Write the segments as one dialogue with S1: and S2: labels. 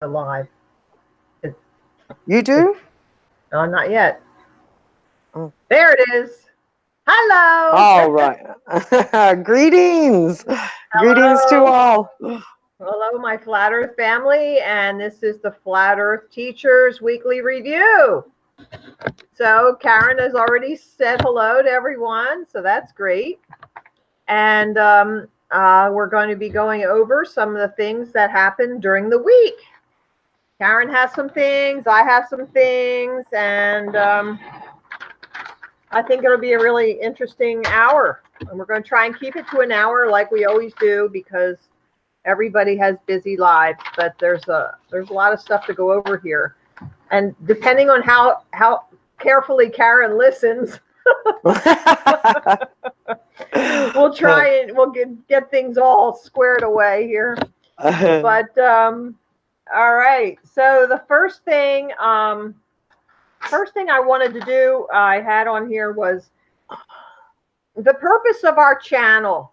S1: Alive. It,
S2: You do?
S1: no, not yet.
S2: Oh.
S1: There it is. Hello.
S2: All right. Greetings. Greetings to
S1: Hello.
S2: all.
S1: Hello, my Flat Earth family, and this is the Flat Earth Teachers Weekly Review. So Karen has already said hello to everyone, so that's great. And we're going to be going over some of the things that happened during the week. Karen has some things, I have some things, and I think it'll be a really interesting hour. And we're going to try and keep it to an hour like we always do, because everybody has busy lives, but there's a lot of stuff to go over here. And depending on how carefully Karen listens, we'll try and we'll get things all squared away here. But all right. So the first thing I wanted to do, I had on here, was the purpose of our channel.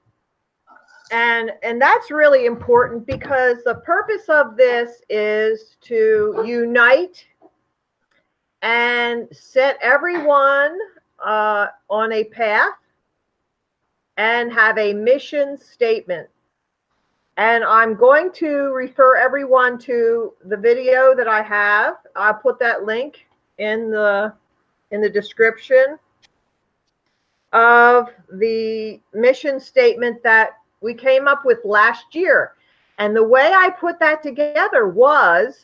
S1: And that's really important, because the purpose of this is to unite and set everyone on a path and have a mission statement. And I'm going to refer everyone to the video that I have. I'll put that link in the description of the mission statement that we came up with last year. And the way I put that together was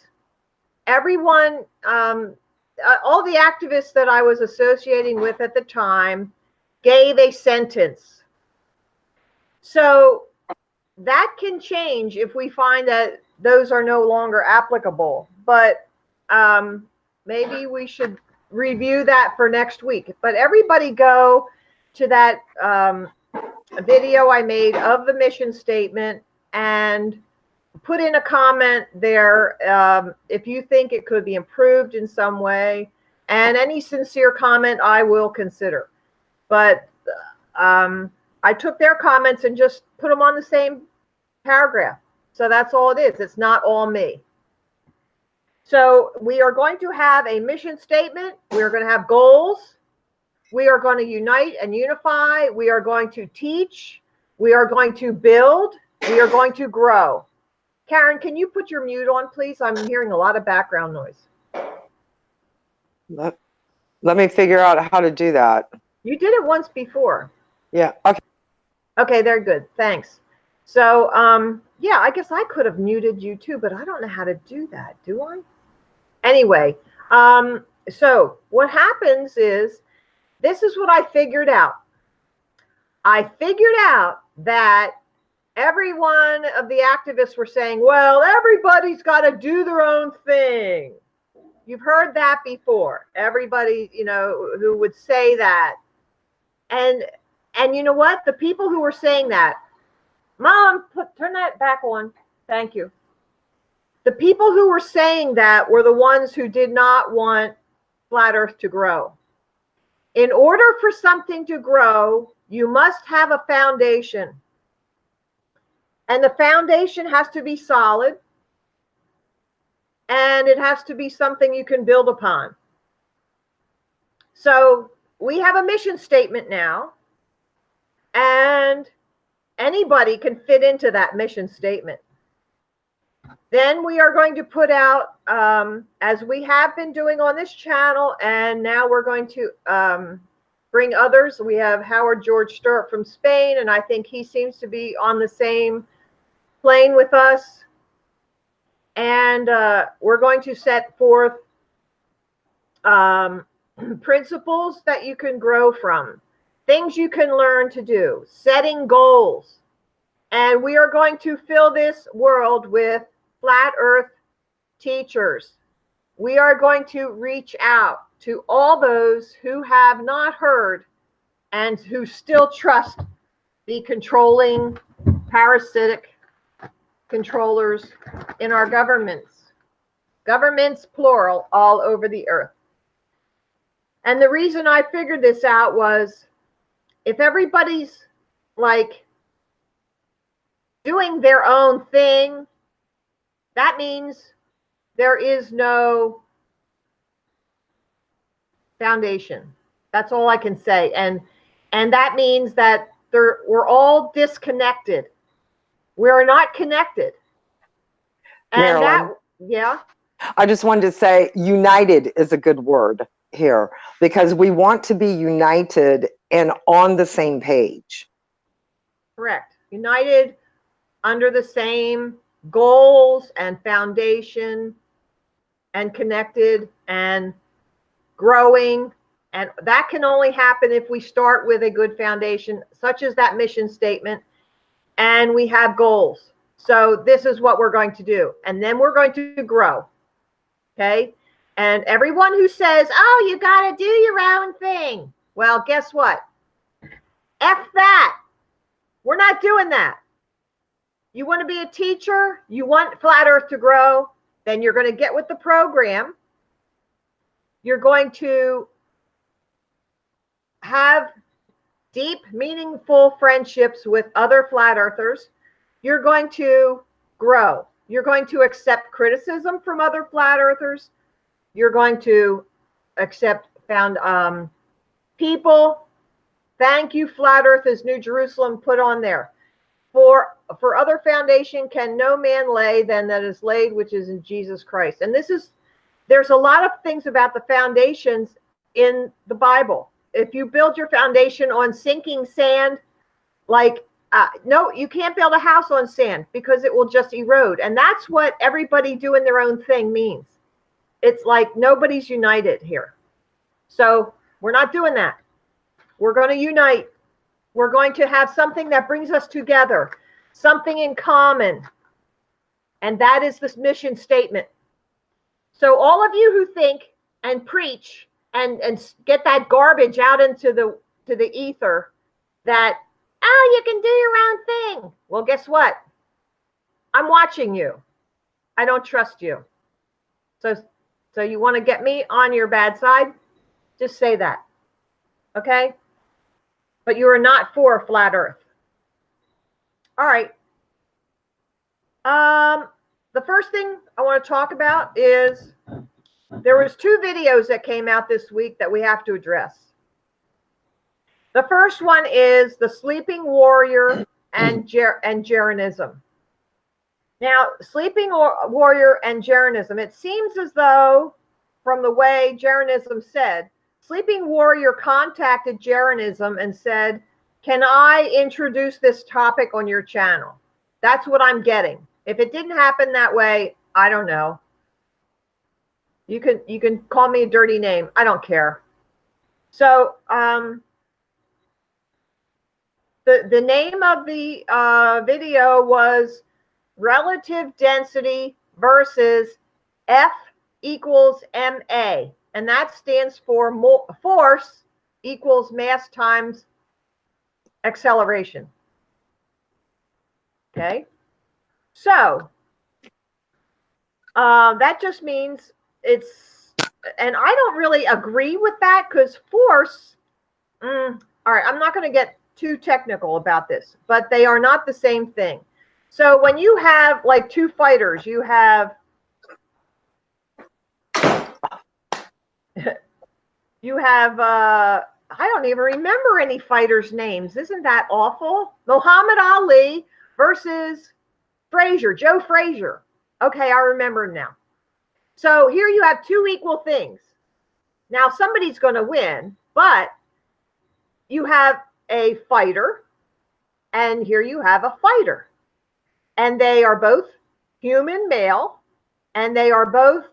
S1: everyone, all the activists that I was associating with at the time gave a sentence. So that can change if we find that those are no longer applicable. But maybe we should review that for next week. But everybody go to that video I made of the mission statement and put in a comment there if you think it could be improved in some way, and any sincere comment I will consider. But I took their comments and just put them on the same paragraph. So that's all it is. It's not all me. So we are going to have a mission statement. We are going to have goals. We are going to unite and unify. We are going to teach. We are going to build. We are going to grow. Karen, can you put your mute on, please? I'm hearing a lot of background noise.
S2: Let me figure out how to do that.
S1: You did it once before.
S2: Yeah. Okay.
S1: Okay, they're good. Thanks. So, yeah, I guess I could have muted you too, but I don't know how to do that, do I? Anyway, so what happens is, this is what I figured out. I figured out that every one of the activists were saying, well, everybody's got to do their own thing. You've heard that before. Everybody, who would say that. And you know what? The people who were saying that, Mom, turn that back on. Thank you. The people who were saying that were the ones who did not want Flat Earth to grow. In order for something to grow, you must have a foundation. And the foundation has to be solid. And it has to be something you can build upon. So we have a mission statement now. And anybody can fit into that mission statement. Then we are going to put out, as we have been doing on this channel, and now we're going to bring others. We have Howard George Sturt from Spain, and I think he seems to be on the same plane with us. And we're going to set forth principles that you can grow from, things you can learn to do, setting goals. And we are going to fill this world with Flat Earth teachers. We are going to reach out to all those who have not heard and who still trust the controlling, parasitic controllers in our governments. Governments, plural, all over the earth. And the reason I figured this out was, if everybody's like doing their own thing, that means there is no foundation. That's all I can say. And that means that we're all disconnected. We're not connected. And
S2: Marilyn,
S1: yeah.
S2: I just wanted to say united is a good word here, because we want to be united and on the same page.
S1: Correct. United under the same goals and foundation, and connected and growing. And that can only happen if we start with a good foundation, such as that mission statement, and we have goals. So this is what we're going to do. And then we're going to grow. Okay. And everyone who says, oh, you got to do your own thing. Well, guess what? F that. We're not doing that. You want to be a teacher? You want Flat Earth to grow? Then you're going to get with the program. You're going to have deep, meaningful friendships with other Flat Earthers. You're going to grow. You're going to accept criticism from other Flat Earthers. You're going to accept people. Thank you, Flat Earth, as New Jerusalem put on there. For other foundation can no man lay than that is laid, which is in Jesus Christ. And there's a lot of things about the foundations in the Bible. If you build your foundation on sinking sand, no, you can't build a house on sand, because it will just erode. And that's what everybody doing their own thing means. It's like nobody's united here. So we're not doing that. We're going to unite. We're going to have something that brings us together, something in common. And that is this mission statement. So all of you who think and preach and get that garbage out into the ether that, oh, you can do your own thing. Well, guess what? I'm watching you. I don't trust you. So you want to get me on your bad side? Just say that. Okay? But you are not for Flat Earth. All right. The first thing I want to talk about is there was 2 videos that came out this week that we have to address. The first one is the Sleeping Warrior and Jeranism. Now, Sleeping Warrior and Jeranism, it seems as though, from the way Jeranism said, Sleeping Warrior contacted Jeranism and said, can I introduce this topic on your channel? That's what I'm getting. If it didn't happen that way, I don't know. You can call me a dirty name. I don't care. So the name of the video was Relative Density versus F equals MA. And that stands for force equals mass times acceleration. Okay. So that just means and I don't really agree with that, because force, all right, I'm not going to get too technical about this, but they are not the same thing. So when you have like 2 fighters, you have I don't even remember any fighters' names. Isn't that awful? Muhammad Ali versus Joe Frazier. Okay, I remember now. So here you have 2 equal things. Now somebody's going to win, but you have a fighter, and here you have a fighter. And they are both human male, and they are both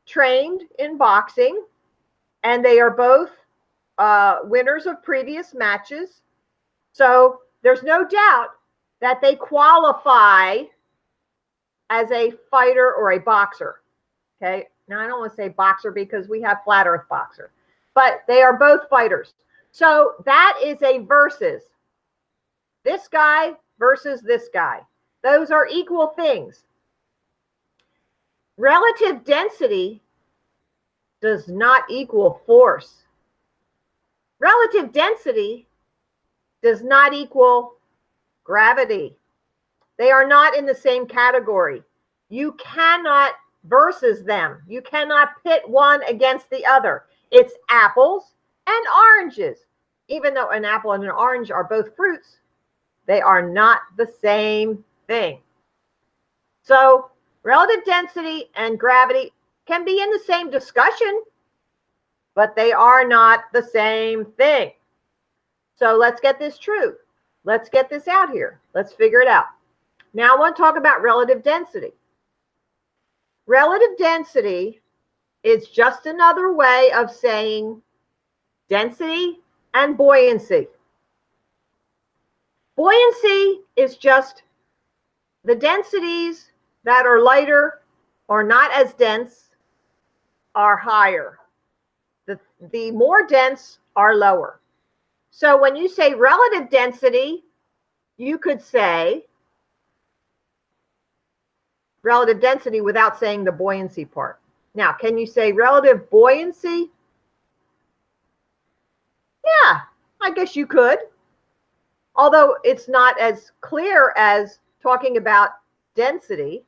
S1: trained in boxing, and they are both winners of previous matches. So there's no doubt that they qualify as a fighter or a boxer. Okay. Now, I don't want to say boxer because we have Flat Earth boxer, but they are both fighters. So that is a versus. This guy versus this guy. Those are equal things. Relative density does not equal force. Relative density does not equal gravity. They are not in the same category. You cannot versus them. You cannot pit one against the other. It's apples and oranges. Even though an apple and an orange are both fruits, they are not the same thing. So relative density and gravity can be in the same discussion, but they are not the same thing. So let's get this true. Let's get this out here. Let's figure it out. Now I want to talk about relative density. Relative density is just another way of saying density and buoyancy. Buoyancy is just the densities that are lighter or not as dense are higher. The more dense are lower. So when you say relative density, you could say relative density without saying the buoyancy part. Now, can you say relative buoyancy? Yeah, I guess you could. Although it's not as clear as talking about density.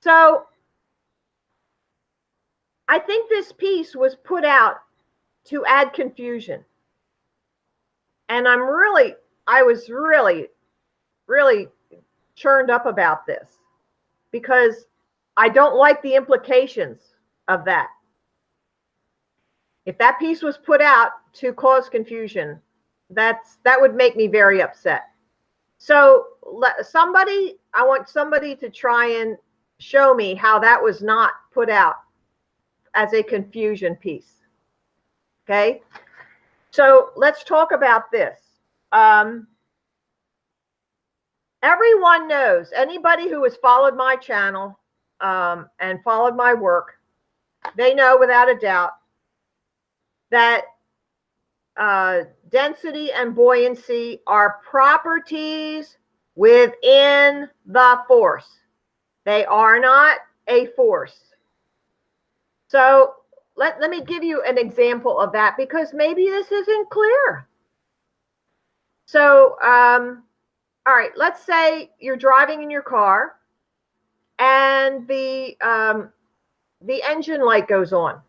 S1: So I think this piece was put out to add confusion. And I was really churned up about this because I don't like the implications of that. If that piece was put out to cause confusion, that would make me very upset. So I want somebody to try and show me how that was not put out as a confusion piece. Okay, so let's talk about this. Everyone knows, anybody who has followed my channel and followed my work, they know without a doubt that density and buoyancy are properties within the force. They are not a force. So let me give you an example of that because maybe this isn't clear. So, all right, let's say you're driving in your car and the engine light goes on.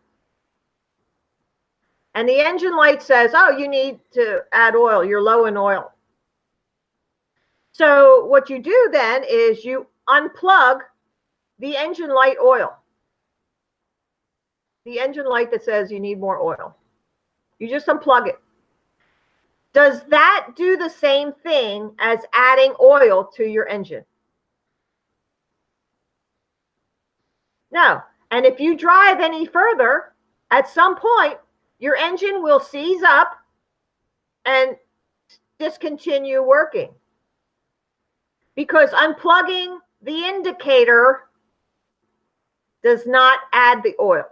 S1: And the engine light says, oh, you need to add oil. You're low in oil. So what you do then is you unplug the engine light oil. The engine light that says you need more oil. You just unplug it. Does that do the same thing as adding oil to your engine? No. And if you drive any further, at some point, your engine will seize up and discontinue working. Because unplugging the indicator does not add the oil,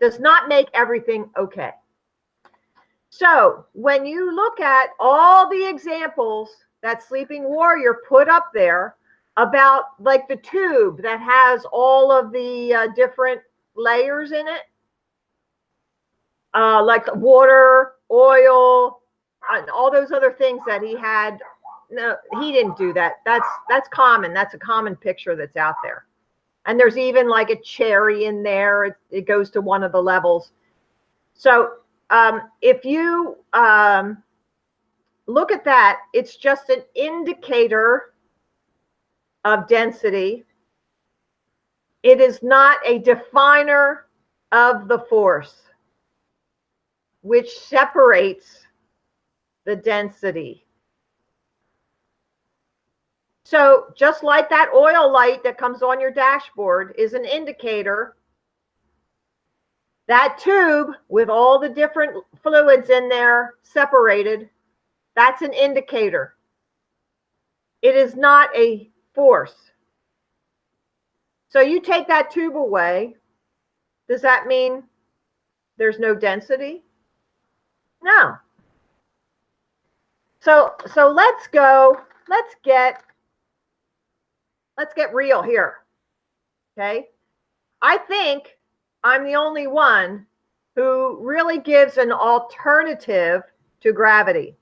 S1: does not make everything okay. So when you look at all the examples that Sleeping Warrior put up there about like the tube that has all of the different layers in it, like water, oil, and all those other things that he had. No, he didn't do that. That's common. That's a common picture that's out there. And there's even like a cherry in there. It goes to one of the levels. So if you look at that, it's just an indicator of density. It is not a definer of the force, which separates the density. So just like that oil light that comes on your dashboard is an indicator, that tube with all the different fluids in there separated, that's an indicator. It is not a force. So you take that tube away, does that mean there's no density? No. So let's get real here. Okay? I think I'm the only one who really gives an alternative to gravity.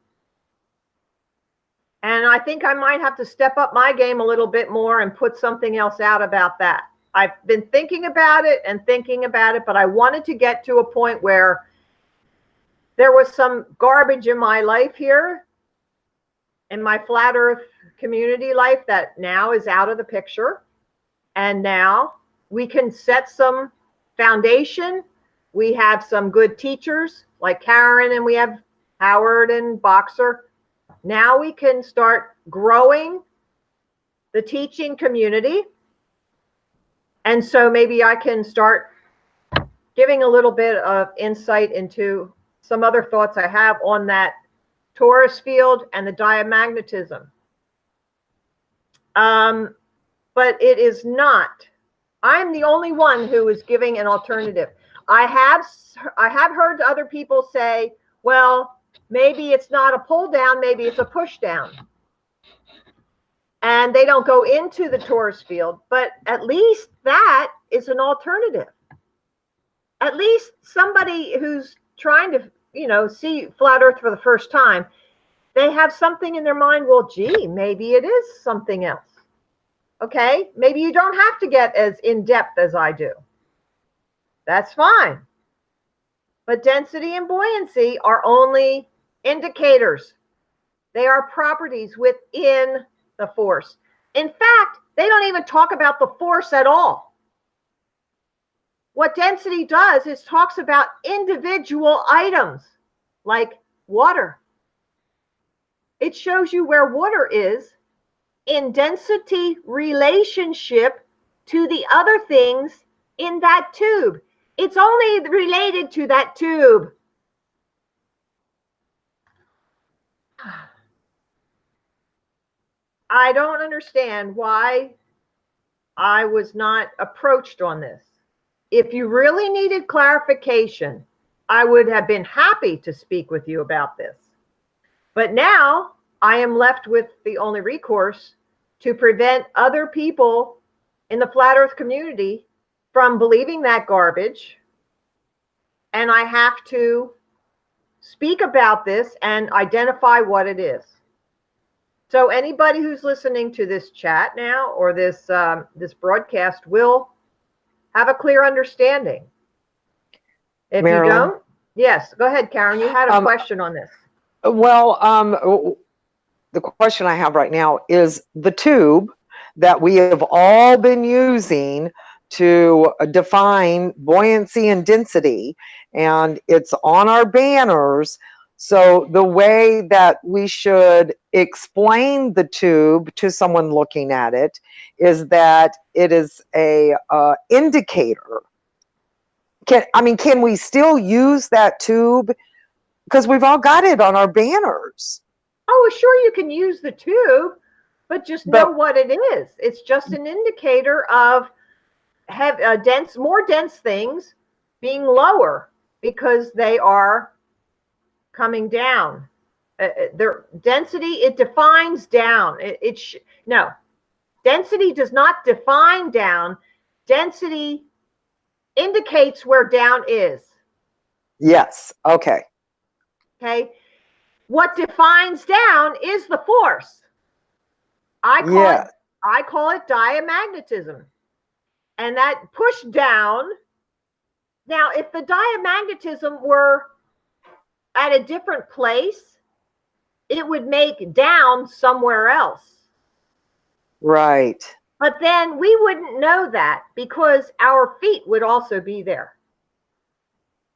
S1: And I think I might have to step up my game a little bit more and put something else out about that. I've been thinking about it and thinking about it, but I wanted to get to a point where there was some garbage in my life here, in my flat earth community life, that now is out of the picture. And now we can set some foundation. We have some good teachers like Karen, and we have Howard and Boxer. Now we can start growing the teaching community. And so maybe I can start giving a little bit of insight into some other thoughts I have on that torus field and the diamagnetism. But it is not. I'm the only one who is giving an alternative. I have heard other people say, well, maybe it's not a pull down, maybe it's a push down. And they don't go into the torus field, but at least that is an alternative. At least somebody who's trying to, see flat earth for the first time, they have something in their mind, well, gee, maybe it is something else. Okay, maybe you don't have to get as in-depth as I do. That's fine. But density and buoyancy are only indicators. They are properties within the force. In fact, they don't even talk about the force at all. What density does is talks about individual items like water. It shows you where water is in density relationship to the other things in that tube. It's only related to that tube. I don't understand why I was not approached on this. If you really needed clarification, I would have been happy to speak with you about this. But now I am left with the only recourse to prevent other people in the flat earth community from believing that garbage. And I have to speak about this and identify what it is. So anybody who's listening to this chat now or this broadcast will have a clear understanding. If Marilyn, you don't, yes, go ahead, Karen. You had a question on this.
S2: Well, the question I have right now is the tube that we have all been using to define buoyancy and density, and it's on our banners. So the way that we should explain the tube to someone looking at it is that it is a indicator. Can we still use that tube? Because we've all got it on our banners.
S1: Oh, sure, you can use the tube, but just know what it is. It's just an indicator of more dense things being lower because they are coming down. Their density, it defines down. No, density does not define down. Density indicates where down is.
S2: Yes. Okay.
S1: Okay. What defines down is the force. I call it diamagnetism. And that push down. Now, if the diamagnetism were at a different place, it would make down somewhere else.
S2: Right.
S1: But then we wouldn't know that because our feet would also be there.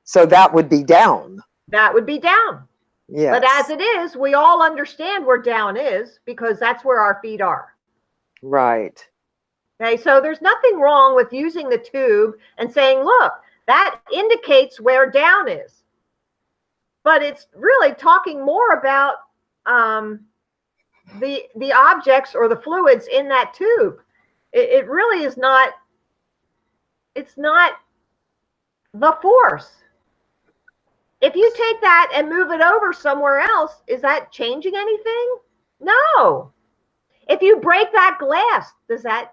S2: So that would be down.
S1: That would be down.
S2: Yes.
S1: But as it is, we all understand where down is because that's where our feet are.
S2: Right.
S1: Okay, so there's nothing wrong with using the tube and saying, look, that indicates where down is. But it's really talking more about the objects or the fluids in that tube. It really is not, it's not the force. If you take that and move it over somewhere else, is that changing anything? No. If you break that glass, does that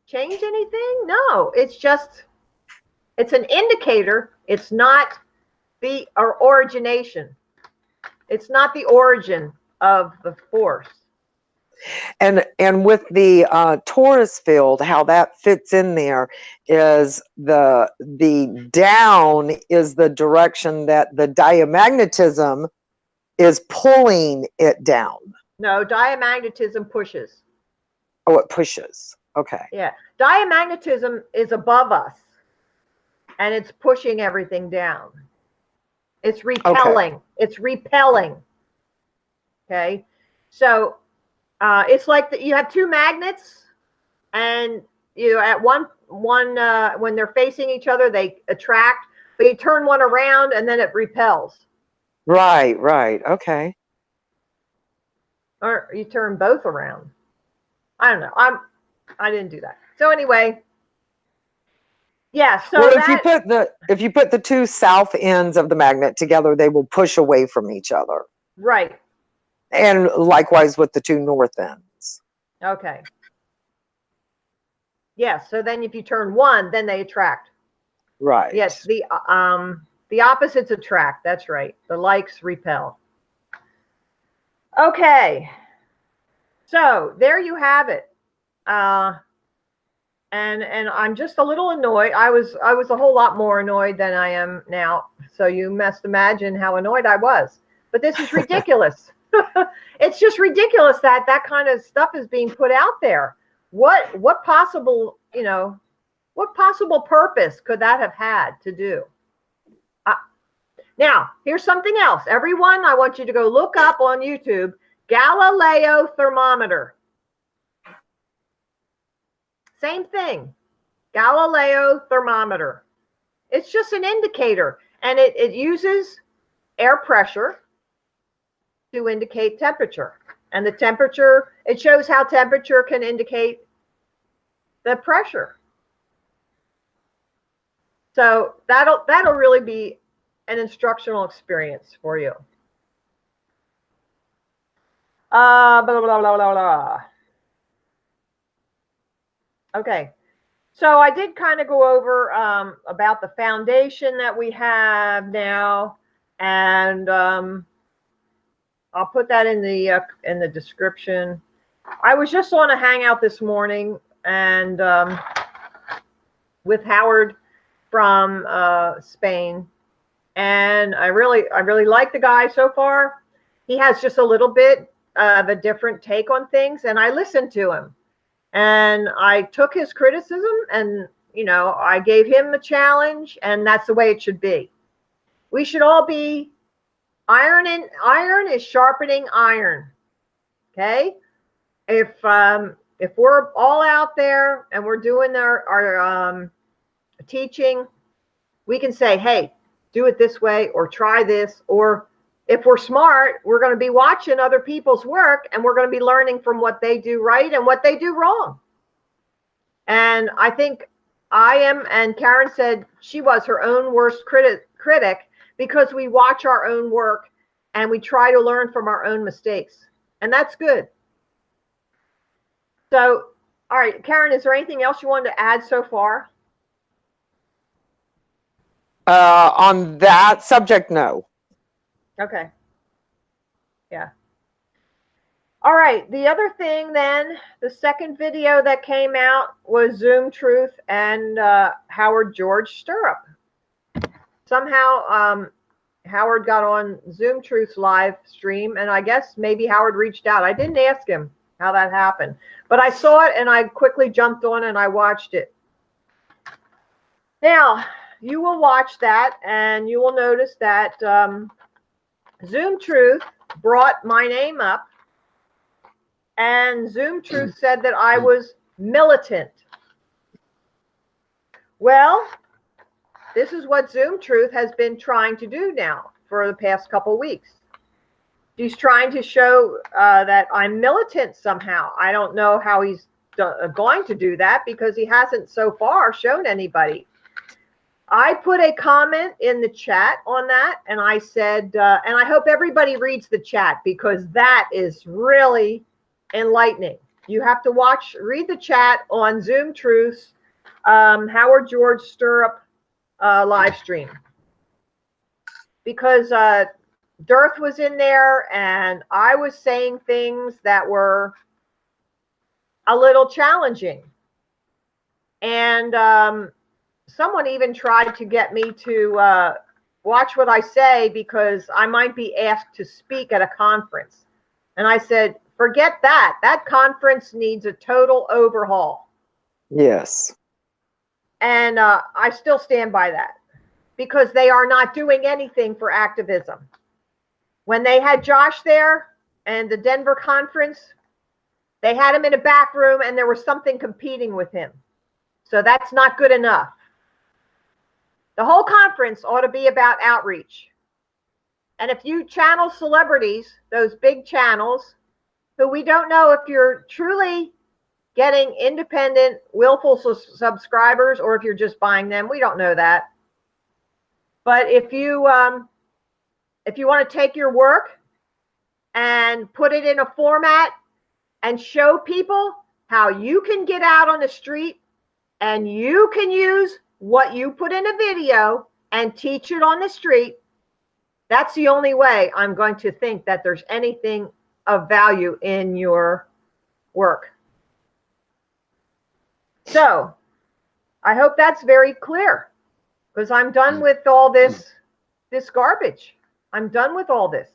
S1: change anything? No. It's an indicator. It's not the origination. It's not the origin of the force.
S2: And with the torus field, how that fits in there is the down is the direction that the diamagnetism is pulling it down.
S1: No, diamagnetism pushes.
S2: Oh, it pushes. Okay.
S1: Yeah, diamagnetism is above us, and it's pushing everything down. It's repelling. Okay. It's repelling. Okay, so it's like you have two magnets, and you at one when they're facing each other, they attract, but you turn one around and then it repels.
S2: Right, right. Okay.
S1: Or you turn both around. I don't know. I didn't do that. So anyway, yeah. So
S2: well, if you put the two south ends of the magnet together, they will push away from each other.
S1: Right.
S2: And likewise with the two north ends.
S1: Okay. Yeah. So then if you turn one, then they attract.
S2: Right.
S1: Yes. The opposites attract. That's right. The likes repel. Okay. So there you have it. And I'm just a little annoyed. I was a whole lot more annoyed than I am now. So you must imagine how annoyed I was. But this is ridiculous. It's just ridiculous that that kind of stuff is being put out there. What possible, what possible purpose could that have had to do? Now, here's something else. Everyone, I want you to go look up on YouTube, Galileo thermometer. Same thing, Galileo thermometer. It's just an indicator, and it uses air pressure to indicate temperature. And the temperature, it shows how temperature can indicate the pressure. So that'll really be an instructional experience for you. Blah, blah, blah, blah, blah. Okay, so I did kind of go over about the foundation that we have now, and I'll put that in the description. I was just on a hangout this morning and with Howard from Spain, and I really like the guy so far. He has just a little bit of a different take on things, and I listened to him. And I took his criticism and, I gave him a challenge, and that's the way it should be. We should all be iron is sharpening iron. Okay? If we're all out there and we're doing our teaching, we can say, hey, do it this way or try this. Or if we're smart, we're going to be watching other people's work, and we're going to be learning from what they do right and what they do wrong. And I think I am, and Karen said she was her own worst critic because we watch our own work and we try to learn from our own mistakes. And that's good. So, all right, Karen, is there anything else you wanted to add so far?
S2: On that subject, no.
S1: Okay. Yeah. All right. The other thing then, the second video that came out was Zoom Truth and Howard George Stirrup. Somehow Howard got on Zoom Truth's live stream, and I guess maybe Howard reached out. I didn't ask him how that happened, but I saw it and I quickly jumped on and I watched it. Now, you will watch that and you will notice that Zoom Truth brought my name up, and Zoom Truth said that I was militant. Well, this is what Zoom Truth has been trying to do now for the past couple weeks. He's trying to show that I'm militant somehow. I don't know how he's going to do that because he hasn't so far shown anybody. I put a comment in the chat on that, and I said, and I hope everybody reads the chat because that is really enlightening. You have to read the chat on Zoom Truth's Howard George Stirrup live stream, because DITRH was in there, and I was saying things that were a little challenging. And someone even tried to get me to watch what I say because I might be asked to speak at a conference. And I said, forget that. That conference needs a total overhaul.
S2: Yes.
S1: And I still stand by that because they are not doing anything for activism. When they had Josh there and the Denver conference, they had him in a back room and there was something competing with him. So that's not good enough. The whole conference ought to be about outreach. And if you channel celebrities, those big channels, who we don't know if you're truly getting independent, willful subscribers or if you're just buying them, we don't know that. But if you want to take your work and put it in a format and show people how you can get out on the street and you can use what you put in a video and teach it on the street, that's the only way I'm going to think that there's anything of value in your work. So I hope that's very clear, because I'm done with all this garbage. I'm done with all this.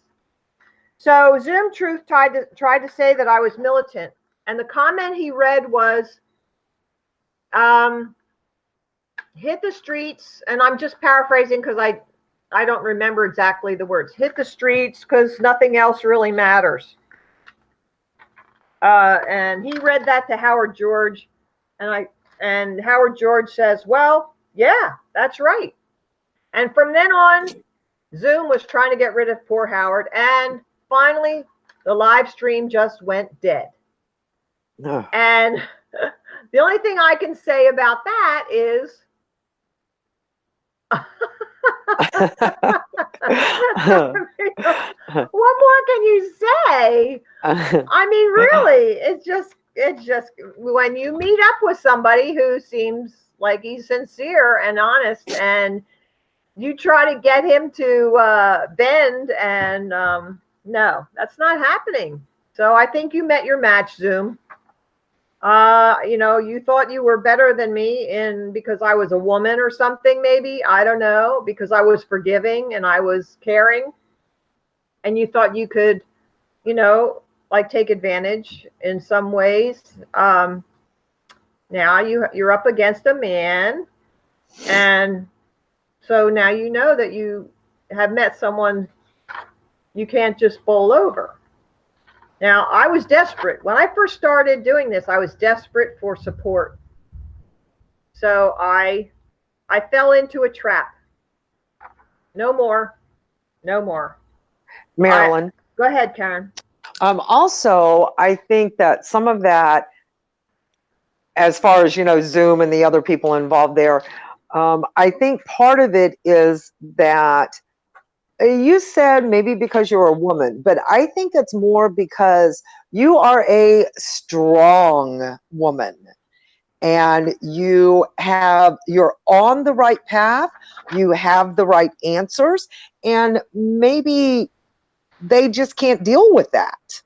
S1: So Zoom Truth tried to say that I was militant, and the comment he read was, hit the streets, and I'm just paraphrasing because I don't remember exactly the words. Hit the streets because nothing else really matters. And he read that to Howard George, and Howard George says, well, yeah, that's right. And from then on, Zoom was trying to get rid of poor Howard, and finally, the live stream just went dead.
S2: No.
S1: And the only thing I can say about that is what more can you say? I mean, really, it's just when you meet up with somebody who seems like he's sincere and honest, and you try to get him to bend, and no, that's not happening. So I think you met your match, Zoom. You thought you were better than me because I was a woman or something, maybe. I don't know, because I was forgiving and I was caring. And you thought you could, take advantage in some ways. Now you're up against a man. And so now you know that you have met someone you can't just bowl over. Now, I was desperate. When I first started doing this, I was desperate for support. So I fell into a trap. No more. No more.
S2: Marilyn.
S1: Go ahead, Karen.
S2: Also, I think that some of that, as far as, Zoom and the other people involved there, I think part of it is that you said maybe because you're a woman, but I think it's more because you are a strong woman and you're on the right path. You have the right answers, and maybe they just can't deal with that.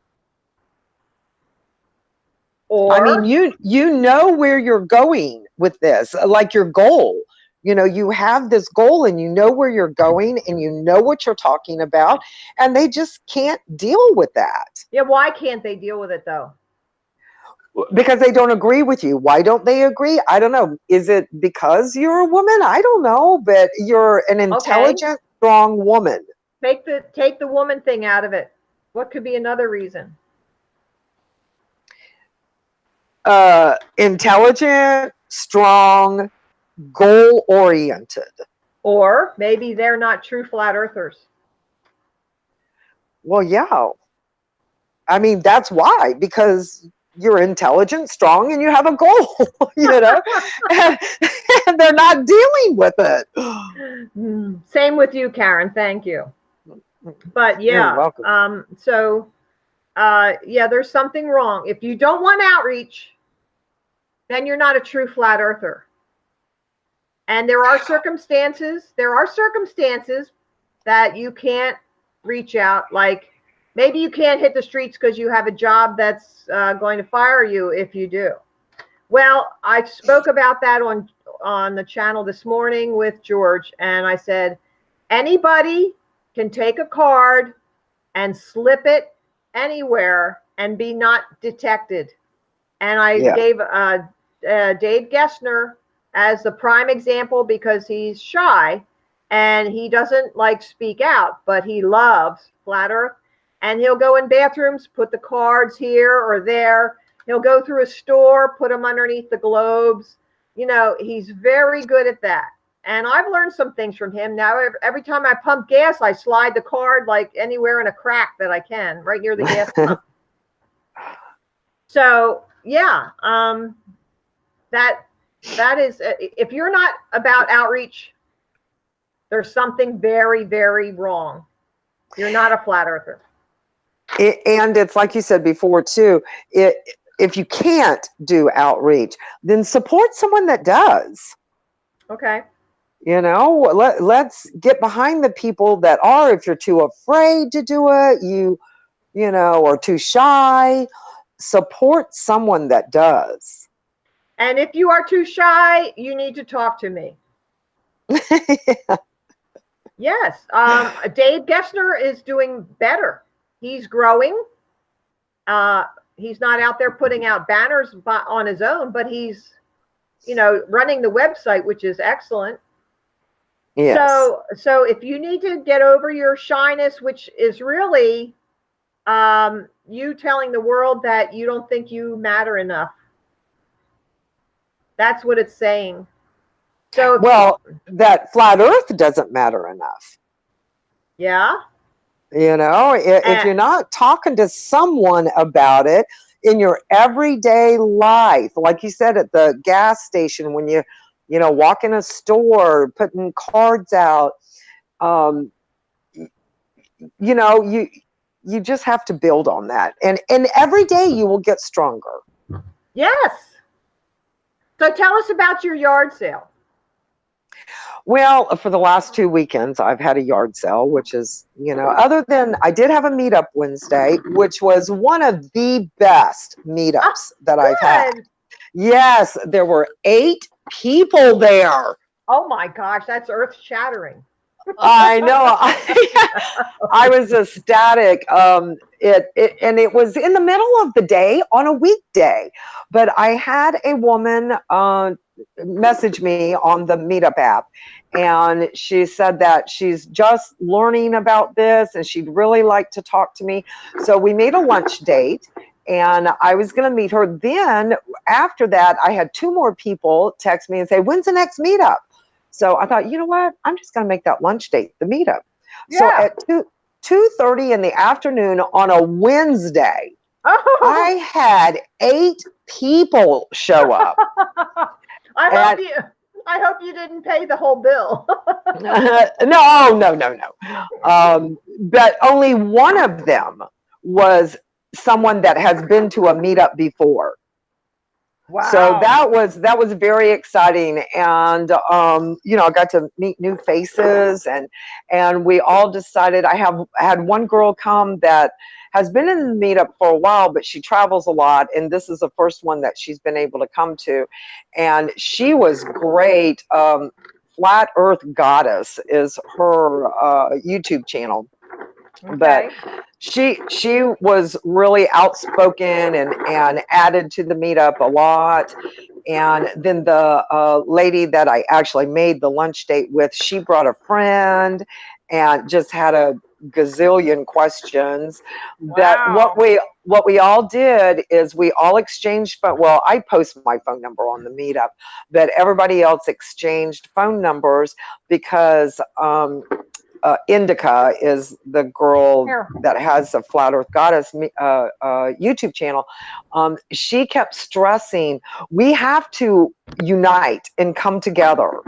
S1: Or,
S2: I mean, you know where you're going with this, like your goal. You have this goal and you know where you're going and you know what you're talking about, and they just can't deal with that.
S1: Yeah, why can't they deal with it though?
S2: Because they don't agree with you. Why don't they agree? I don't know. Is it because you're a woman? I don't know, but you're an intelligent, strong woman.
S1: Take the woman thing out of it. What could be another reason?
S2: Intelligent, strong, goal-oriented.
S1: Or maybe they're not true flat earthers.
S2: Well, yeah. I mean, that's why, because you're intelligent, strong, and you have a goal, and they're not dealing with it.
S1: Same with you, Karen. Thank you. But yeah,
S2: you're welcome.
S1: There's something wrong. If you don't want outreach, then you're not a true flat earther. And there are circumstances that you can't reach out. Like, maybe you can't hit the streets because you have a job that's going to fire you if you do. Well, I spoke about that on the channel this morning with George, and I said, anybody can take a card and slip it anywhere and be not detected. And I gave Dave Gessner as the prime example because he's shy and he doesn't like speak out, but he loves Flat Earth. And he'll go in bathrooms, put the cards here or there. He'll go through a store, put them underneath the globes. You know, he's very good at that. And I've learned some things from him. Now, every time I pump gas, I slide the card like anywhere in a crack that I can, right near the gas pump. So, yeah, that is, if you're not about outreach, there's something very, very wrong. You're not a flat earther.
S2: And it's like you said before, too, if you can't do outreach, then support someone that does.
S1: Okay.
S2: You know, let's get behind the people that are. If you're too afraid to do it, you know, or too shy, support someone that does.
S1: And if you are too shy, you need to talk to me.
S2: Yeah.
S1: Yes. Dave Gessner is doing better. He's growing. He's not out there putting out banners on his own, but he's, you know, running the website, which is excellent.
S2: Yes.
S1: So if you need to get over your shyness, which is really you telling the world that you don't think you matter enough. That's what it's saying. So
S2: well, that flat earth doesn't matter enough.
S1: Yeah.
S2: You know, if you're not talking to someone about it in your everyday life, like you said, at the gas station, when you know, walk in a store, putting cards out, you know, you just have to build on that. And every day you will get stronger.
S1: Yes. So tell us about your yard sale.
S2: Well, for the last 2 weekends, I've had a yard sale, which is, you know, other than I did have a meetup Wednesday, which was one of the best meetups that I've had. Yes, there were 8 people there.
S1: Oh my gosh, that's earth shattering.
S2: I know. I was ecstatic. And it was in the middle of the day on a weekday, but I had a woman message me on the Meetup app, and she said that she's just learning about this and she'd really like to talk to me. So we made a lunch date, and I was going to meet her. Then after that, I had 2 more people text me and say, when's the next meetup? So I thought, you know what? I'm just going to make that lunch date the meetup. Yeah. So at 2:30 in the afternoon on a Wednesday, I had 8 people show up.
S1: I hope you didn't pay the whole bill.
S2: No. But only one of them was someone that has been to a meetup before. Wow. So that was very exciting. And, you know, I got to meet new faces, and we all decided. I had one girl come that has been in the meetup for a while, but she travels a lot, and this is the first one that she's been able to come to. And she was great. Flat Earth Goddess is her YouTube channel. Okay. But she was really outspoken and added to the meetup a lot. And then the lady that I actually made the lunch date with, she brought a friend and just had a gazillion questions. Wow. That what we all did is we all exchanged well, I post my phone number on the meetup, but everybody else exchanged phone numbers because Indica is the girl that has a Flat Earth Goddess YouTube channel. She kept stressing, we have to unite and come together.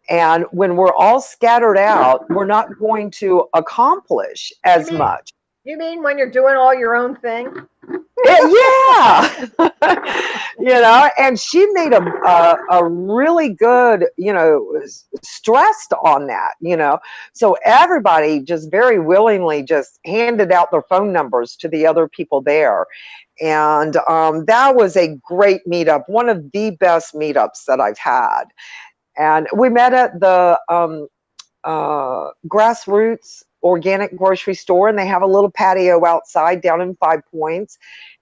S2: And when we're all scattered out, we're not going to accomplish as much.
S1: You mean when you're doing all your own thing?
S2: Yeah. And she made a really good, stressed on that, so everybody just very willingly just handed out their phone numbers to the other people there. And that was a great meetup, one of the best meetups that I've had. And we met at the Grassroots organic grocery store, and they have a little patio outside down in 5 Points,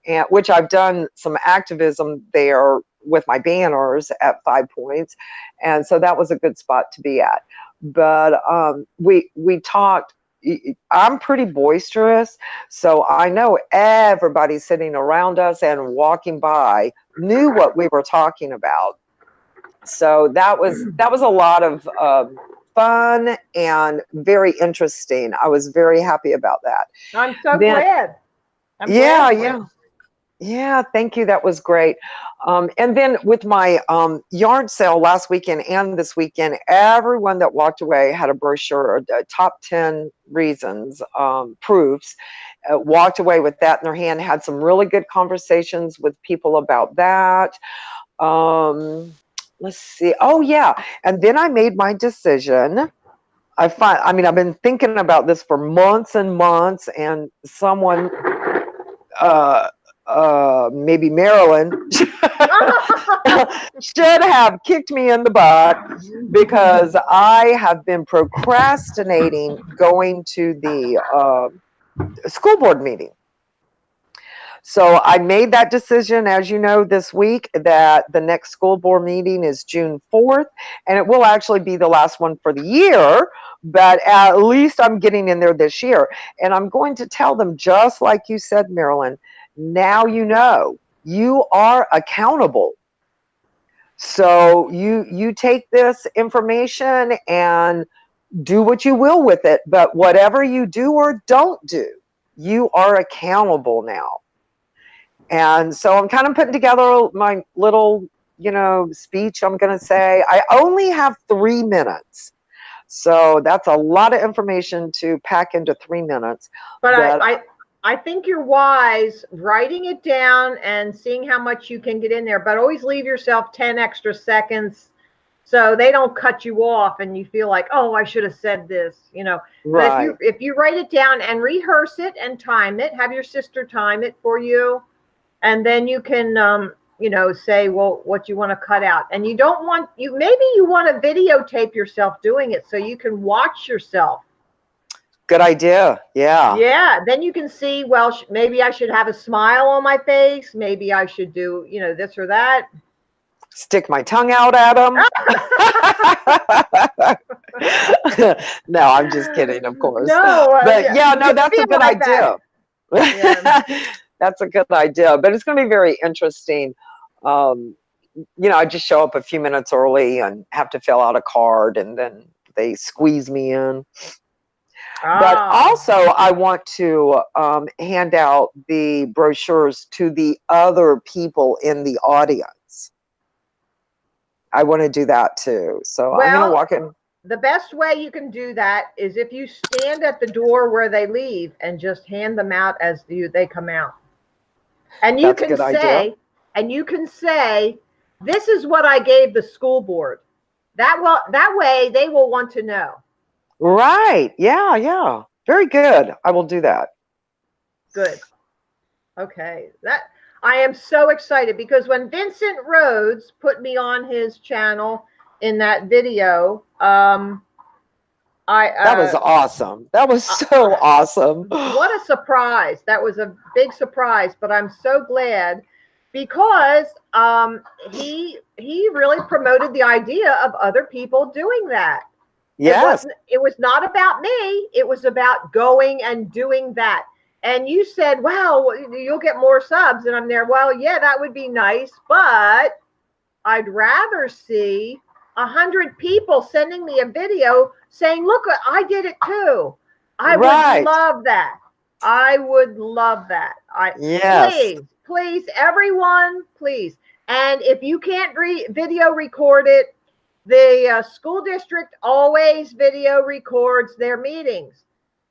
S2: and which I've done some activism there with my banners at 5 Points, and so that was a good spot to be at. But we talked. I'm pretty boisterous, so I know everybody sitting around us and walking by knew what we were talking about. So that was a lot of fun and very interesting. I was very happy about that.
S1: I'm so glad.
S2: Yeah, thank you. That was great. And then with my yard sale last weekend and this weekend, everyone that walked away had a brochure, top 10 reasons, proofs, walked away with that in their hand, had some really good conversations with people about that. Let's see. Oh, yeah. And then I made my decision. I've been thinking about this for months and months, and someone, maybe Marilyn, should have kicked me in the butt because I have been procrastinating going to the school board meeting. So I made that decision, as you know, this week, that the next school board meeting is June 4th, and it will actually be the last one for the year, but at least I'm getting in there this year. And I'm going to tell them, just like you said, Marilyn, now you are accountable. So you take this information and do what you will with it, but whatever you do or don't do, you are accountable now. And so I'm kind of putting together my little, speech I'm going to say. I only have 3 minutes. So that's a lot of information to pack into 3 minutes.
S1: But I think you're wise writing it down and seeing how much you can get in there, but always leave yourself 10 extra seconds so they don't cut you off and you feel like, oh, I should have said this,
S2: Right.
S1: But if you write it down and rehearse it and time it, have your sister time it for you. And then you can, say, well, what you want to cut out. And you don't want, maybe you want to videotape yourself doing it so you can watch yourself.
S2: Good idea. Yeah.
S1: Yeah. Then you can see, well, maybe I should have a smile on my face. Maybe I should do, this or that.
S2: Stick my tongue out at them. No, I'm just kidding, of course.
S1: No.
S2: But that's a good idea. Yeah. That's a good idea, but it's going to be very interesting. I just show up a few minutes early and have to fill out a card, and then they squeeze me in. But also, I want to hand out the brochures to the other people in the audience. I want to do that too. So I'm going to walk in.
S1: The best way you can do that is if you stand at the door where they leave and just hand them out as they come out. And you can say, this is what I gave the school board. That way they will want to know.
S2: Right. Yeah. Very good. I will do that.
S1: Good. Okay. I am so excited because when Vincent Rhodes put me on his channel in that video, that
S2: was awesome. That was so awesome.
S1: What a surprise. That was a big surprise, but I'm so glad because he really promoted the idea of other people doing that.
S2: Yes.
S1: It was not about me. It was about going and doing that. And you said, wow, you'll get more subs. And I'm there, well, yeah, that would be nice, but I'd rather see 100 people sending me a video saying, look, I did it too. I would love that. I would love that.
S2: Yes.
S1: Please, everyone, please. And if you can't video record it, the school district always video records their meetings.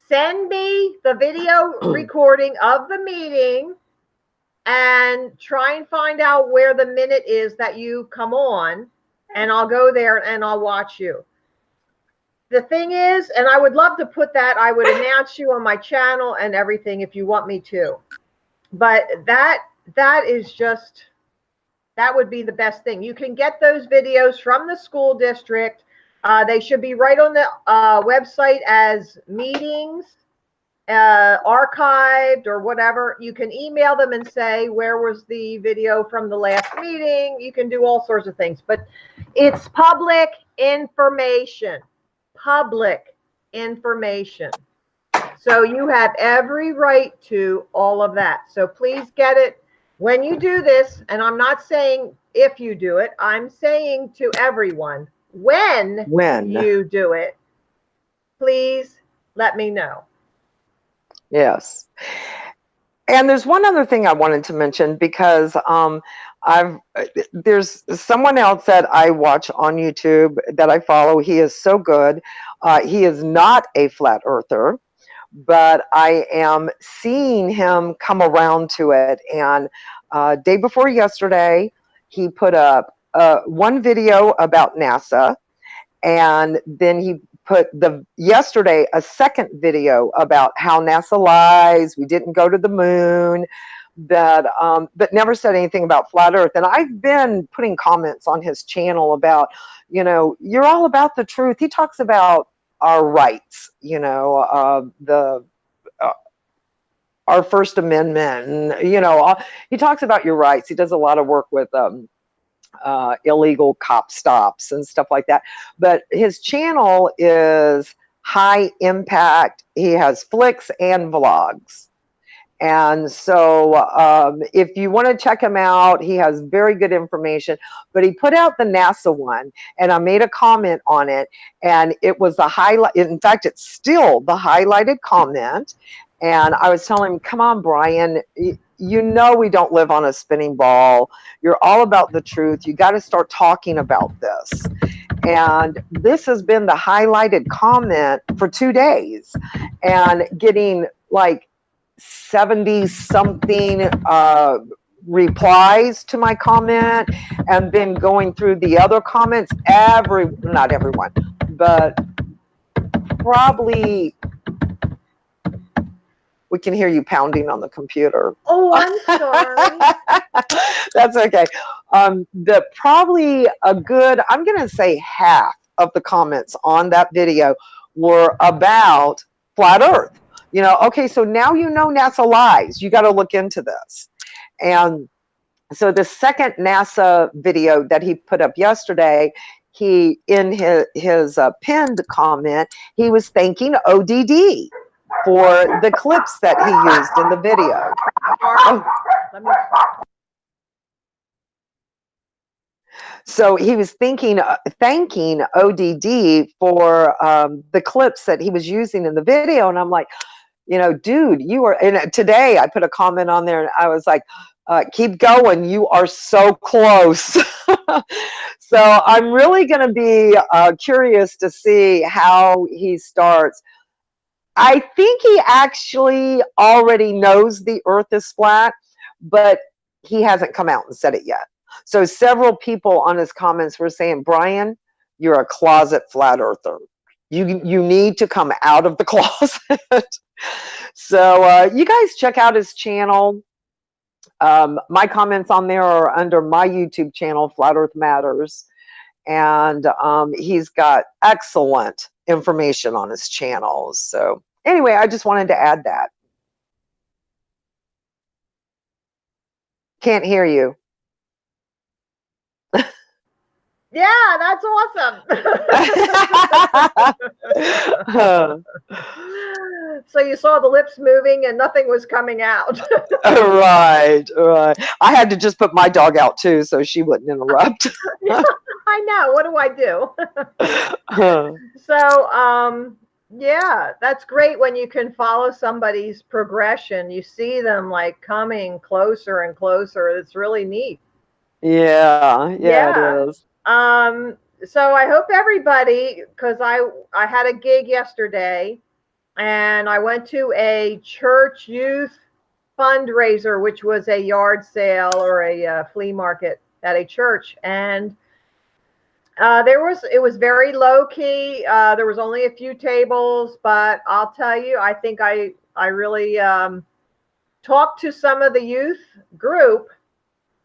S1: Send me the video recording of the meeting and try and find out where the minute is that you come on, and I'll go there and I'll watch you. The thing is, and I would love to put that, I would announce you on my channel and everything if you want me to. But that is just, that would be the best thing. You can get those videos from the school district. They should be right on the website as meetings, archived or whatever. You can email them and say, where was the video from the last meeting? You can do all sorts of things, but it's public information. Public information. So you have every right to all of that. So please get it when you do this. And I'm not saying if you do it, I'm saying to everyone, when you do it, please let me know.
S2: Yes. And there's one other thing I wanted to mention, because there's someone else that I watch on YouTube that I follow. He is so good. He is not a flat earther, but I am seeing him come around to it. And day before yesterday, he put up one video about NASA, and then he put yesterday a second video about how NASA lies, we didn't go to the moon, that but never said anything about flat earth. And I've been putting comments on his channel about, you know, you're all about the truth. He talks about our rights, you know, our First Amendment, and, you know, he talks about your rights. He does a lot of work with illegal cop stops and stuff like that. But his channel is high impact. He has flicks and vlogs. And so if you want to check him out, he has very good information. But he put out the NASA one, and I made a comment on it, and it was the highlight. In fact, it's still the highlighted comment. And I was telling him, come on, Brian, you know we don't live on a spinning ball. You're all about the truth. You got to start talking about this. And this has been the highlighted comment for 2 days, and getting like 70 something replies to my comment, and then going through the other comments, not everyone, but probably, we can hear you pounding on the computer.
S1: Oh, I'm sorry.
S2: That's okay. Probably a good, I'm going to say half of the comments on that video were about flat earth. You know, okay, so now you know NASA lies. You got to look into this. And so the second NASA video that he put up yesterday, he, in his pinned comment, he was thanking ODD for the clips that he used in the video. So he was thanking ODD for the clips that he was using in the video. And I'm like, you know, dude, you are, and today I put a comment on there, and I was like, keep going, you are so close. So I'm really going to be curious to see how he starts. I think he actually already knows the earth is flat, but he hasn't come out and said it yet. So several people on his comments were saying, Brian, you're a closet flat earther. You need to come out of the closet. So you guys check out his channel. My comments on there are under my YouTube channel, Flat Earth Matters. And he's got excellent information on his channel. So anyway, I just wanted to add that. Can't hear you.
S1: Yeah, that's awesome. So you saw the lips moving and nothing was coming out.
S2: Right. I had to just put my dog out too, so she wouldn't interrupt.
S1: I know. What do I do? So, yeah, that's great when you can follow somebody's progression. You see them like coming closer and closer. It's really neat.
S2: Yeah, it is.
S1: So I hope everybody, because I had a gig yesterday, and I went to a church youth fundraiser, which was a yard sale or a flea market at a church, and it was very low key. There was only a few tables, but I'll tell you, I think I really talked to some of the youth group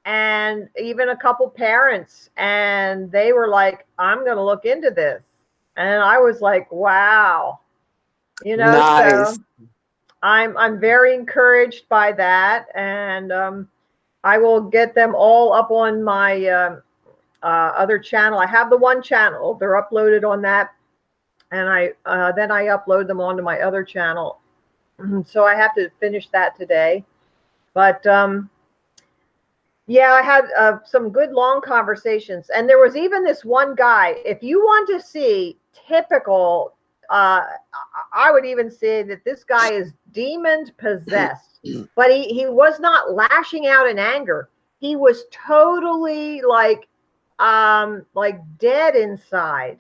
S1: and even a couple parents, and they were like, I'm going to look into this. And I was like, wow,
S2: Nice.
S1: so I'm very encouraged by that. And I will get them all up on my other channel. I have the one channel, they're uploaded on that. And then I upload them onto my other channel. So I have to finish that today. But yeah, I had some good long conversations. And there was even this one guy, if you want to see typical, I would even say that this guy is demon possessed, but he was not lashing out in anger. He was totally like dead inside.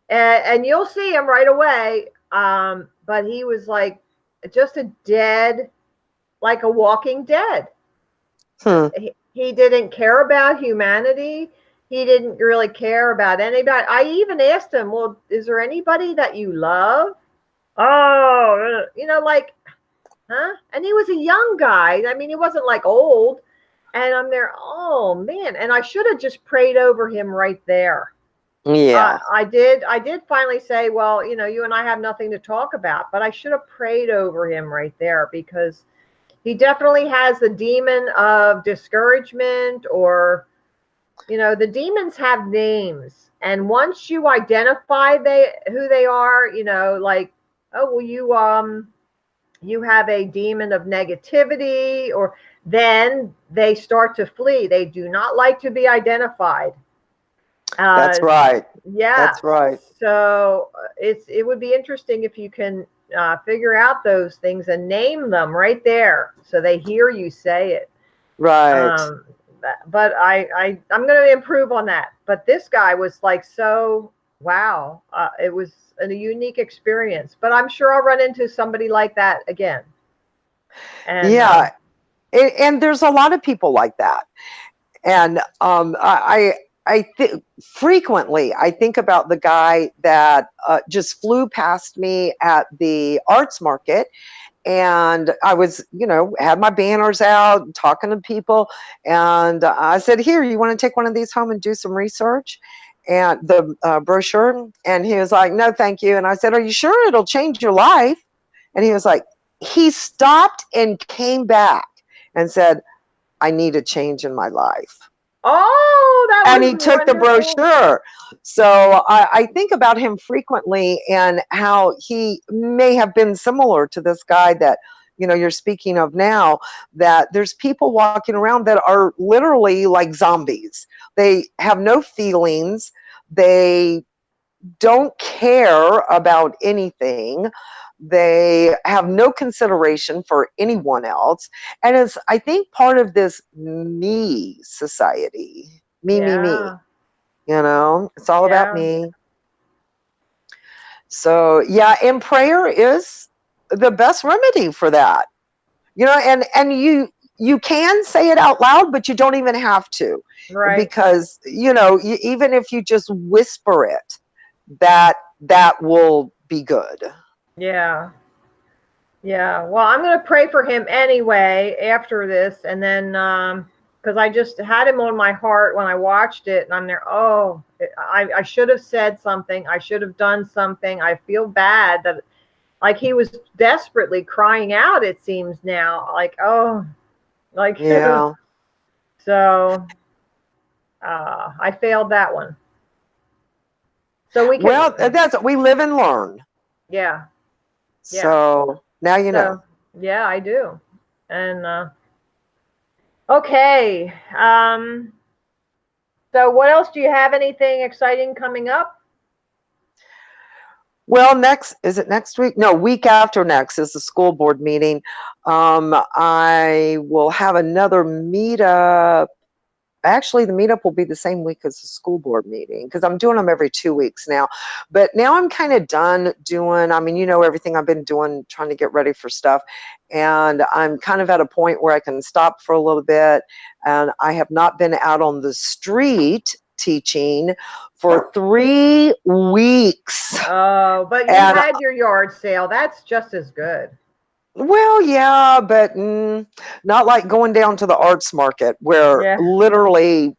S1: And you'll see him right away. But he was like just a dead, like a walking dead. He didn't care about humanity. He didn't really care about anybody. I even asked him, well, is there anybody that you love? Oh, like, huh? And he was a young guy. I mean, he wasn't like old. And I'm there, oh man. And I should have just prayed over him right there.
S2: Yeah.
S1: I did finally say, well, you and I have nothing to talk about, but I should have prayed over him right there, because he definitely has the demon of discouragement, or, the demons have names. And once you identify who they are, like, oh, well, you have a demon of negativity, or then they start to flee. They do not like to be identified.
S2: That's right.
S1: Yeah.
S2: That's right.
S1: So it would be interesting if you can figure out those things and name them right there, so they hear you say it.
S2: Right.
S1: But I'm going to improve on that. But this guy was like, so wow. It was a unique experience. But I'm sure I'll run into somebody like that again. And,
S2: yeah. And there's a lot of people like that. And I think frequently I think about the guy that just flew past me at the arts market, and I was, had my banners out, talking to people, and I said, here, you want to take one of these home and do some research? And the brochure, and he was like, no, thank you. And I said, are you sure it'll change your life? And he was like, he stopped and came back and said, I need a change in my life.
S1: Oh, that was
S2: and he took
S1: wonderful.
S2: The brochure. So I think about him frequently, and how he may have been similar to this guy that you're speaking of now, that there's people walking around that are literally like zombies. They have no feelings. They don't care about anything. They have no consideration for anyone else. And it's, I think, part of this me society. Me. It's all about me. So, yeah, and prayer is the best remedy for that. And you can say it out loud, but you don't even have to.
S1: Right.
S2: Because, even if you just whisper it, that will be good.
S1: Yeah. Yeah. Well, I'm going to pray for him anyway after this. And then, because I just had him on my heart when I watched it, and I'm there, oh, I should have said something. I should have done something. I feel bad that, like, he was desperately crying out, it seems now. Like, oh, like,
S2: yeah.
S1: So, I failed that one. So we can.
S2: Well, we live and learn.
S1: Yeah.
S2: So now you know.
S1: Yeah, I do. And okay. So what else? Do you have anything exciting coming up?
S2: Well, is it next week? No, week after next is the school board meeting. I will have another meetup actually the meetup will be the same week as the school board meeting, because I'm doing them every 2 weeks now. But now I'm kind of done doing, I mean, you know, everything I've been doing, trying to get ready for stuff. And I'm kind of at a point where I can stop for a little bit. And I have not been out on the street teaching for 3 weeks.
S1: Oh, but you
S2: And
S1: had your yard sale. That's just as good.
S2: well, yeah, but not like going down to the arts market where
S1: Yeah.
S2: literally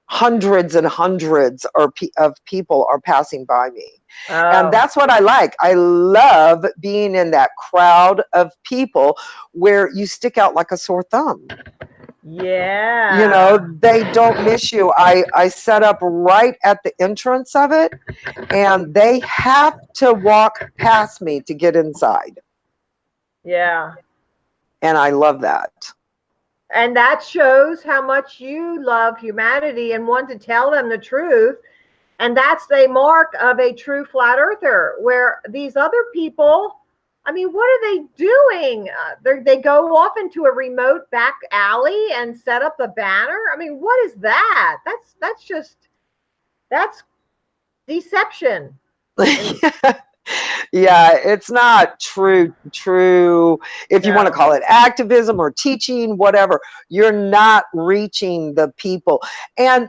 S2: hundreds and hundreds of people are passing by me. And
S1: Oh,
S2: that's what I like. I love being in that crowd of people where you stick out like a sore thumb.
S1: yeah.
S2: You know, they don't miss you. I set up right at the entrance of it, and they have to walk past me to get inside.
S1: Yeah.
S2: And I love that.
S1: And that shows how much you love humanity and want to tell them the truth. And that's the mark of a true flat earther, where these other people, I mean, what are they doing? They go off into a remote back alley and set up a banner. I mean, what is that? That's deception.
S2: Yeah, it's not true. If you want to
S1: No.
S2: call it activism or teaching, whatever, you're not reaching the people. And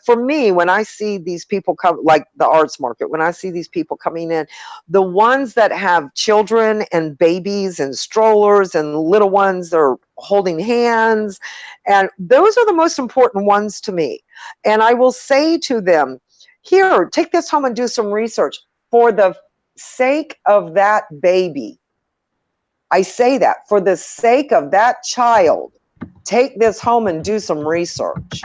S2: for me, when I see these people come, like the arts market, when I see these people coming in, the ones that have children and babies and strollers and little ones are holding hands, and those are the most important ones to me. And I will say to them, here, take this home and do some research. For the sake of that baby, I say that, for the sake of that child, take this home and do some research.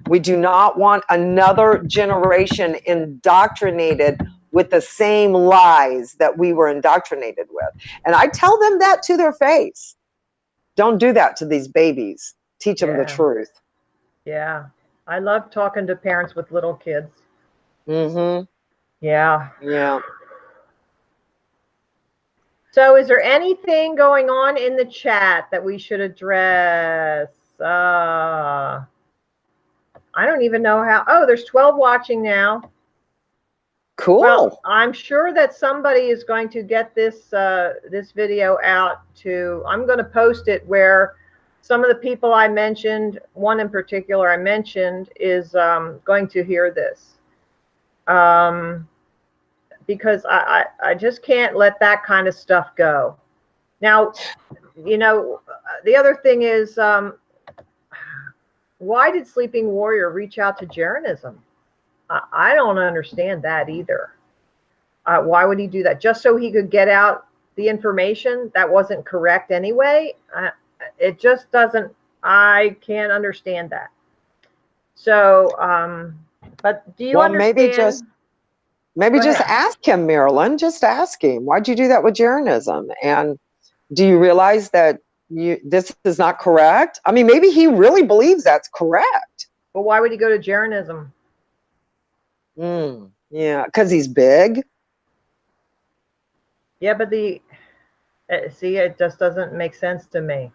S2: We do not want another generation indoctrinated with the same lies that we were indoctrinated with. And I tell them that to their face. Don't do that to these babies. Teach them the truth.
S1: Yeah. I love talking to parents with little kids.
S2: Mm-hmm.
S1: Yeah.
S2: Yeah.
S1: So is there anything going on in the chat that we should address? I don't even know how. Oh, there's 12 watching now.
S2: Cool.
S1: Well, I'm sure that somebody is going to get this this video out to, I'm going to post it where some of the people I mentioned, one in particular I mentioned, is going to hear this. Because I just can't let that kind of stuff go. Now, you know, the other thing is, why did Sleeping Warrior reach out to Jeranism? I don't understand that either. Why would he do that? Just so he could get out the information that wasn't correct anyway? It just doesn't, I can't understand that. So, but do you understand?
S2: Maybe just ask him, Marilyn. Just ask him, why'd you do that with Jeranism? And do you realize that this is not correct? I mean, maybe he really believes that's correct.
S1: But why would he go to Jeranism?
S2: Yeah, because he's big.
S1: Yeah, but see, it just doesn't make sense to me.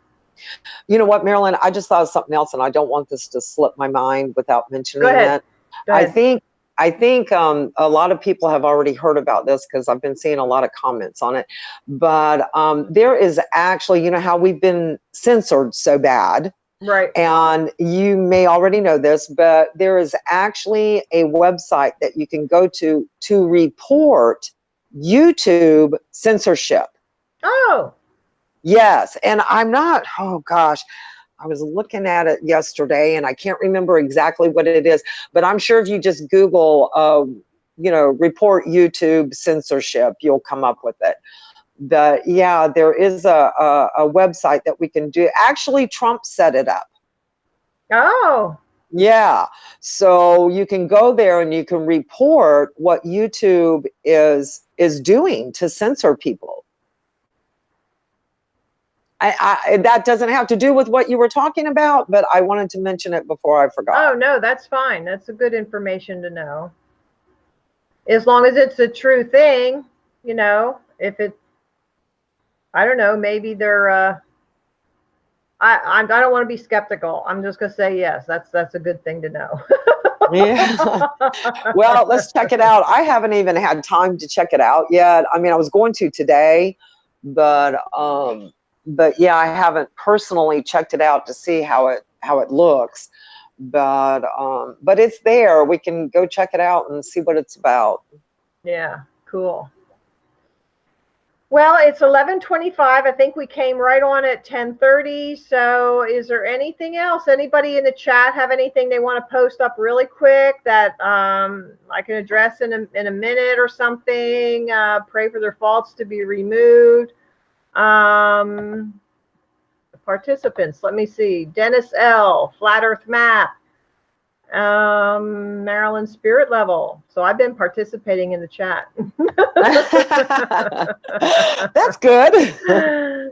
S2: You know what, Marilyn? I just thought of something else, and I don't want this to slip my mind without mentioning it.
S1: Go ahead.
S2: I think a lot of people have already heard about this because I've been seeing a lot of comments on it. But there is actually, you know how we've been censored so bad.
S1: Right.
S2: And you may already know this, but there is actually a website that you can go to report YouTube censorship.
S1: Oh.
S2: Yes. And I'm not, oh gosh, I was looking at it yesterday and I can't remember exactly what it is, but I'm sure if you just Google, you know, report YouTube censorship, you'll come up with it. But yeah, there is a website that we can do. Actually, Trump set it up.
S1: Oh.
S2: Yeah. So you can go there and you can report what YouTube is doing to censor people. That doesn't have to do with what you were talking about, but I wanted to mention it before I forgot.
S1: Oh, no, that's fine. That's a good information to know. As long as it's a true thing, you know, if it, I don't know, maybe they're, I don't want to be skeptical. I'm just gonna say yes. That's a good thing to know.
S2: Yeah. Well, let's check it out. I haven't even had time to check it out yet. I mean, I was going to today, but yeah, I haven't personally checked it out to see how it looks. But it's there. We can go check it out and see what it's about.
S1: Yeah, cool. Well, it's 11:25. I think we came right on at 10:30. So is there anything else? Anybody in the chat have anything they want to post up really quick that I can address in a minute or something? Pray for their faults to be removed. Participants, let me see. Dennis L, Flat Earth Map. Maryland Spirit Level. So I've been participating in the chat.
S2: That's good.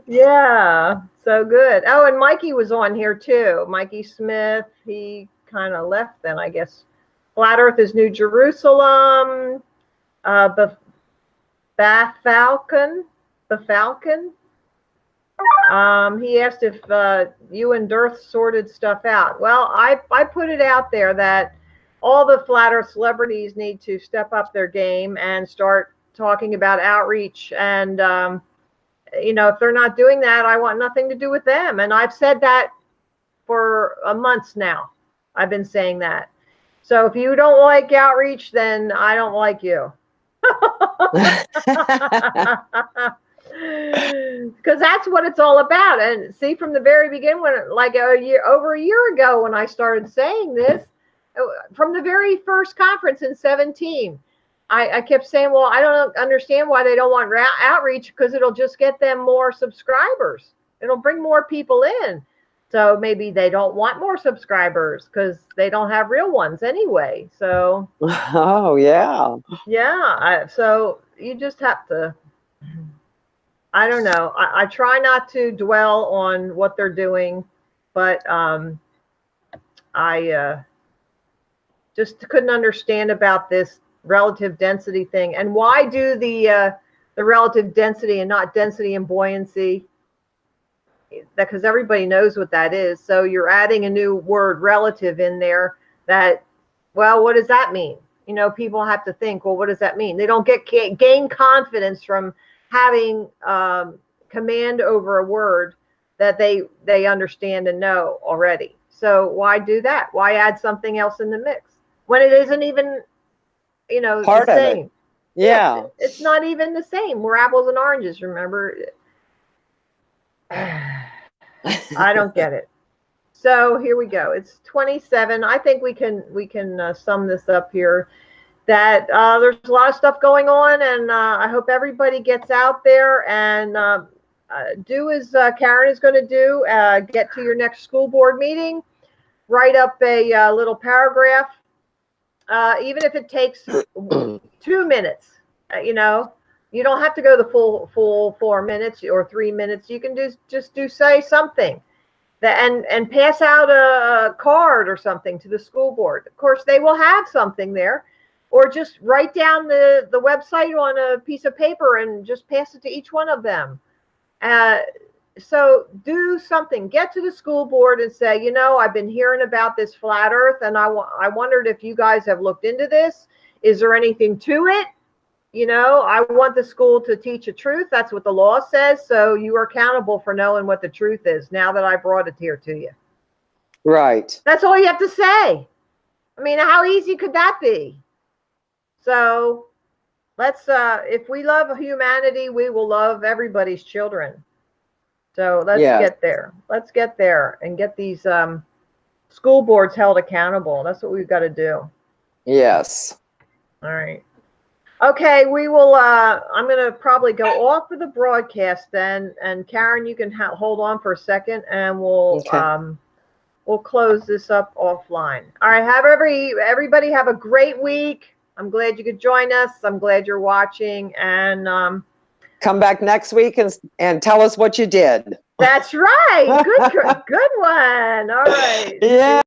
S1: Yeah, so good. Oh, and Mikey was on here too. Mikey Smith, he kind of left then, I guess. Flat Earth is New Jerusalem. The Falcon. He asked if you and Dearth sorted stuff out. Well, I put it out there that all the Flat Earth celebrities need to step up their game and start talking about outreach. And, you know, if they're not doing that, I want nothing to do with them. And I've said that for months now. I've been saying that. So if you don't like outreach, then I don't like you. Because that's what it's all about. And see, from the very beginning, when like over a year ago when I started saying this, from the very first conference in 2017, I kept saying, well, I don't understand why they don't want outreach, because it'll just get them more subscribers. It'll bring more people in. So maybe they don't want more subscribers because they don't have real ones anyway. So
S2: oh yeah,
S1: so you just have to, I don't know. I try not to dwell on what they're doing, but I just couldn't understand about this relative density thing. And why do the relative density and not density and buoyancy? Because everybody knows what that is. So you're adding a new word, relative, in there. That, well, what does that mean? You know, people have to think, well, what does that mean? They don't gain confidence from having command over a word that they understand and know already. So why do that? Why add something else in the mix when it isn't even, you know,
S2: part
S1: the same?
S2: of it. Yeah.
S1: It's not even the same. We're apples and oranges, remember? I don't get it. So here we go. It's 27. I think we can sum this up here. That there's a lot of stuff going on, and I hope everybody gets out there and do as Karen is going to do. Get to your next school board meeting, write up a little paragraph, even if it takes 2 minutes. You know, you don't have to go the full 4 minutes or 3 minutes. You can just say something. And pass out a card or something to the school board. Of course, they will have something there. Or just write down the website on a piece of paper and just pass it to each one of them. So do something. Get to the school board and say, you know, I've been hearing about this flat earth, and I wondered if you guys have looked into this. Is there anything to it? You know, I want the school to teach the truth. That's what the law says. So you are accountable for knowing what the truth is now that I brought it here to you.
S2: Right.
S1: That's all you have to say. I mean, how easy could that be? So let's, if we love humanity, we will love everybody's children. So let's get there. Let's get there and get these school boards held accountable. That's what we've got to do.
S2: Yes.
S1: All right. Okay, we will, I'm going to probably go off of the broadcast then. And Karen, you can hold on for a second and we'll close this up offline. All right. Everybody have a great week. I'm glad you could join us. I'm glad you're watching, and
S2: come back next week and tell us what you did.
S1: That's right. Good one. All right.
S2: Yeah.